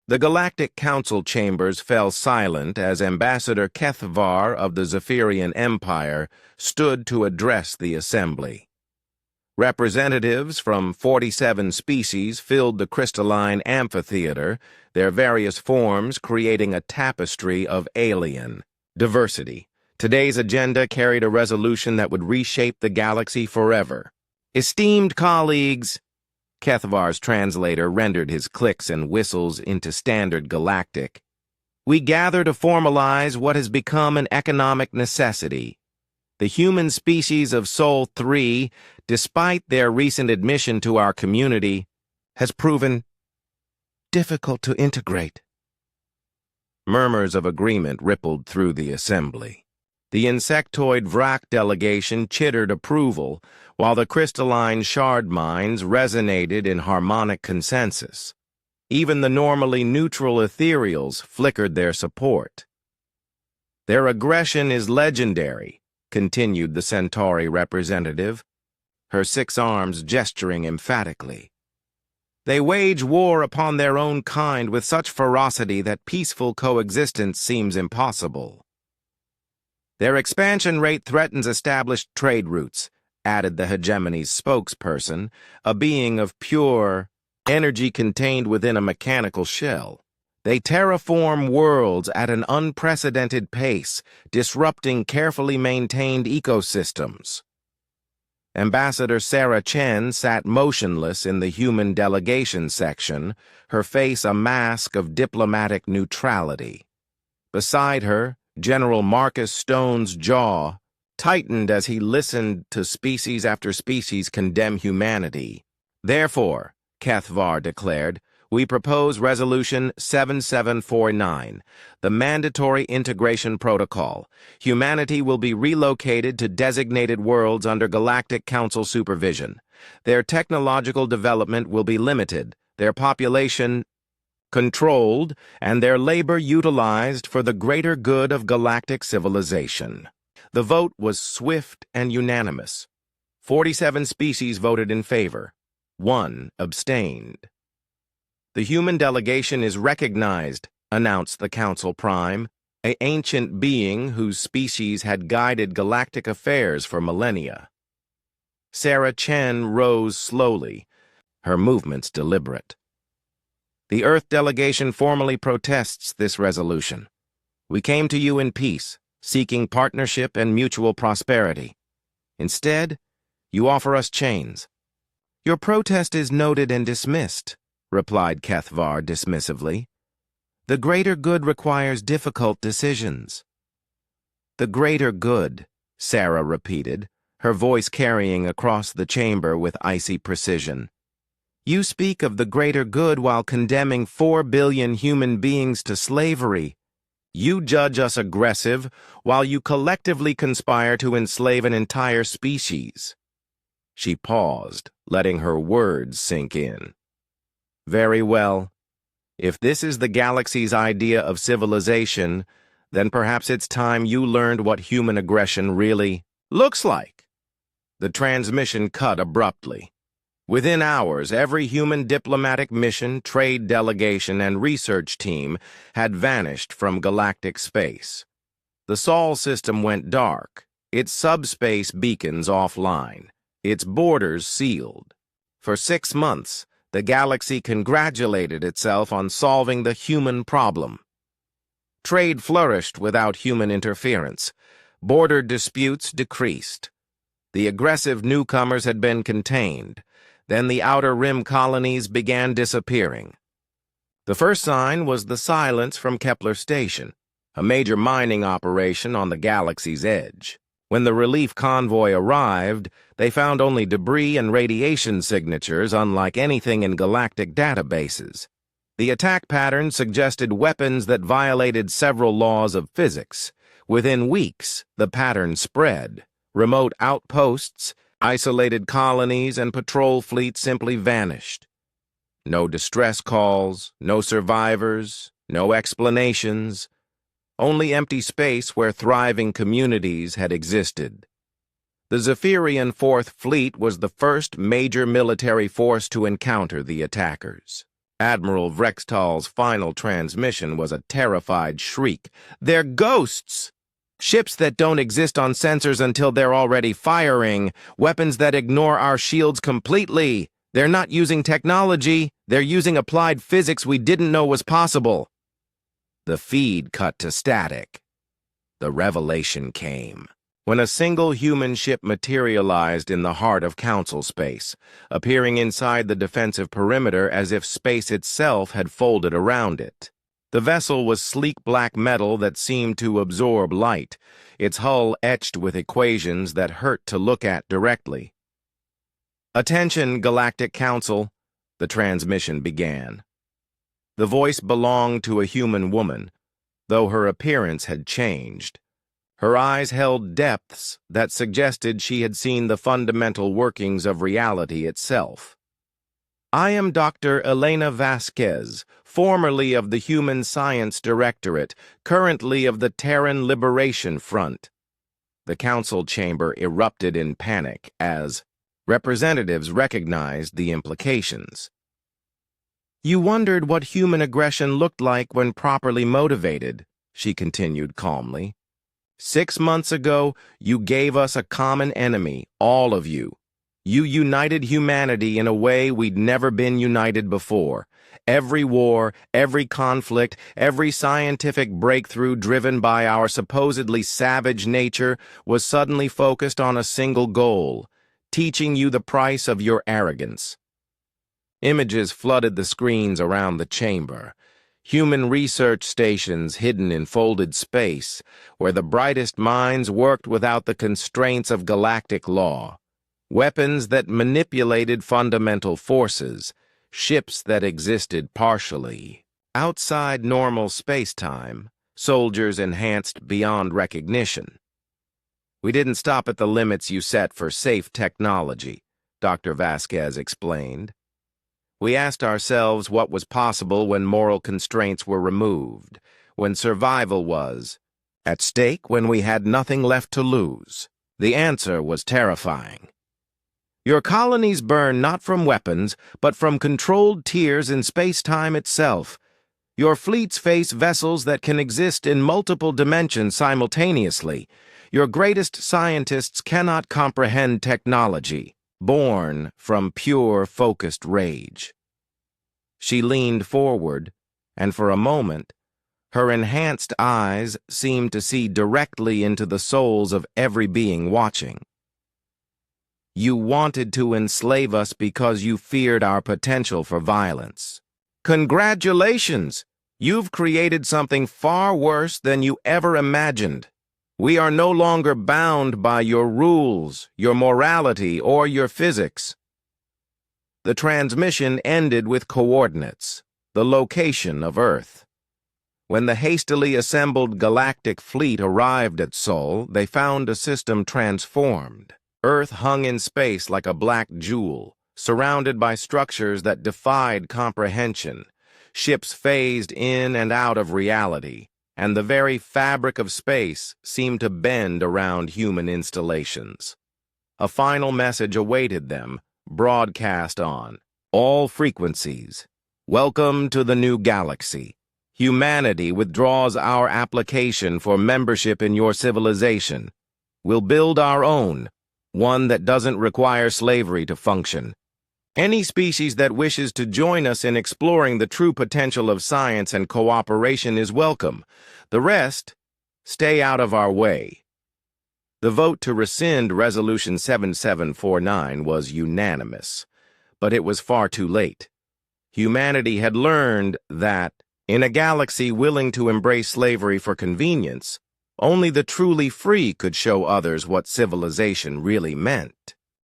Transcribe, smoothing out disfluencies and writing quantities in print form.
The Galactic Council chambers fell silent as Ambassador Kethvar of the Zephyrian Empire stood to address the assembly. Representatives from 47 species filled the crystalline amphitheater, their various forms creating a tapestry of alien diversity. Today's agenda carried a resolution that would reshape the galaxy forever. Esteemed colleagues, Kethvar's translator rendered his clicks and whistles into standard galactic. We gather to formalize what has become an economic necessity. The human species of Sol 3, despite their recent admission to our community, has proven difficult to integrate. Murmurs of agreement rippled through the assembly. The insectoid Vrak delegation chittered approval, while the crystalline shard minds resonated in harmonic consensus. Even the normally neutral ethereals flickered their support. Their aggression is legendary, continued the Centauri representative, her 6 arms gesturing emphatically. They wage war upon their own kind with such ferocity that peaceful coexistence seems impossible. Their expansion rate threatens established trade routes, added the hegemony's spokesperson, a being of pure energy contained within a mechanical shell. They terraform worlds at an unprecedented pace, disrupting carefully maintained ecosystems. Ambassador Sarah Chen sat motionless in the human delegation section, her face a mask of diplomatic neutrality. Beside her, General Marcus Stone's jaw tightened as he listened to species after species condemn humanity. Therefore, Kethvar declared, we propose Resolution 7749, the Mandatory Integration Protocol. Humanity will be relocated to designated worlds under Galactic Council supervision. Their technological development will be limited, their population controlled, and their labor utilized for the greater good of galactic civilization. The vote was swift and unanimous. 47 species voted in favor. 1 abstained. The human delegation is recognized, announced the Council Prime, an ancient being whose species had guided galactic affairs for millennia. Sarah Chen rose slowly, her movements deliberate. The Earth delegation formally protests this resolution. We came to you in peace, seeking partnership and mutual prosperity. Instead, you offer us chains. Your protest is noted and dismissed, replied Kethvar dismissively. The greater good requires difficult decisions. The greater good, Sarah repeated, her voice carrying across the chamber with icy precision. You speak of the greater good while condemning 4 billion human beings to slavery. You judge us aggressive while you collectively conspire to enslave an entire species. She paused, letting her words sink in. Very well. If this is the galaxy's idea of civilization, then perhaps it's time you learned what human aggression really looks like. The transmission cut abruptly. Within hours, every human diplomatic mission, trade delegation, and research team had vanished from galactic space. The Sol system went dark, its subspace beacons offline, its borders sealed. For 6 months, the galaxy congratulated itself on solving the human problem. Trade flourished without human interference. Border disputes decreased. The aggressive newcomers had been contained. Then the Outer Rim colonies began disappearing. The first sign was the silence from Kepler Station, a major mining operation on the galaxy's edge. When the relief convoy arrived, they found only debris and radiation signatures unlike anything in galactic databases. The attack pattern suggested weapons that violated several laws of physics. Within weeks, the pattern spread. Remote outposts, isolated colonies, and patrol fleets simply vanished. No distress calls, no survivors, no explanations, only empty space where thriving communities had existed. The Zephyrian Fourth Fleet was the first major military force to encounter the attackers. Admiral Vrextal's final transmission was a terrified shriek. "They're ghosts! Ships that don't exist on sensors until they're already firing, weapons that ignore our shields completely. They're not using technology, they're using applied physics we didn't know was possible." The feed cut to static. The revelation came when a single human ship materialized in the heart of Council space, appearing inside the defensive perimeter as if space itself had folded around it. The vessel was sleek black metal that seemed to absorb light, its hull etched with equations that hurt to look at directly. "Attention, Galactic Council," the transmission began. The voice belonged to a human woman, though her appearance had changed. Her eyes held depths that suggested she had seen the fundamental workings of reality itself. "I am Dr. Elena Vasquez, formerly of the Human Science Directorate, currently of the Terran Liberation Front." The council chamber erupted in panic as representatives recognized the implications. "You wondered what human aggression looked like when properly motivated," she continued calmly. "6 months ago, you gave us a common enemy, all of you. You united humanity in a way we'd never been united before. Every war, every conflict, every scientific breakthrough driven by our supposedly savage nature was suddenly focused on a single goal, teaching you the price of your arrogance." Images flooded the screens around the chamber. Human research stations hidden in folded space, where the brightest minds worked without the constraints of galactic law. Weapons that manipulated fundamental forces, ships that existed partially. Outside normal space-time, soldiers enhanced beyond recognition. "We didn't stop at the limits you set for safe technology," Dr. Vasquez explained. "We asked ourselves what was possible when moral constraints were removed, when survival was at stake, when we had nothing left to lose. The answer was terrifying. Your colonies burn not from weapons, but from controlled tiers in space-time itself. Your fleets face vessels that can exist in multiple dimensions simultaneously. Your greatest scientists cannot comprehend technology, born from pure, focused rage." She leaned forward, and for a moment, her enhanced eyes seemed to see directly into the souls of every being watching. "You wanted to enslave us because you feared our potential for violence. Congratulations! You've created something far worse than you ever imagined. We are no longer bound by your rules, your morality, or your physics." The transmission ended with coordinates, the location of Earth. When the hastily assembled galactic fleet arrived at Sol, they found a system transformed. Earth hung in space like a black jewel, surrounded by structures that defied comprehension. Ships phased in and out of reality, and the very fabric of space seemed to bend around human installations. A final message awaited them, broadcast on all frequencies. "Welcome to the new galaxy. Humanity withdraws our application for membership in your civilization. We'll build our own, one that doesn't require slavery to function. Any species that wishes to join us in exploring the true potential of science and cooperation is welcome. The rest, stay out of our way." The vote to rescind Resolution 7749 was unanimous, but it was far too late. Humanity had learned that, in a galaxy willing to embrace slavery for convenience, only the truly free could show others what civilization really meant.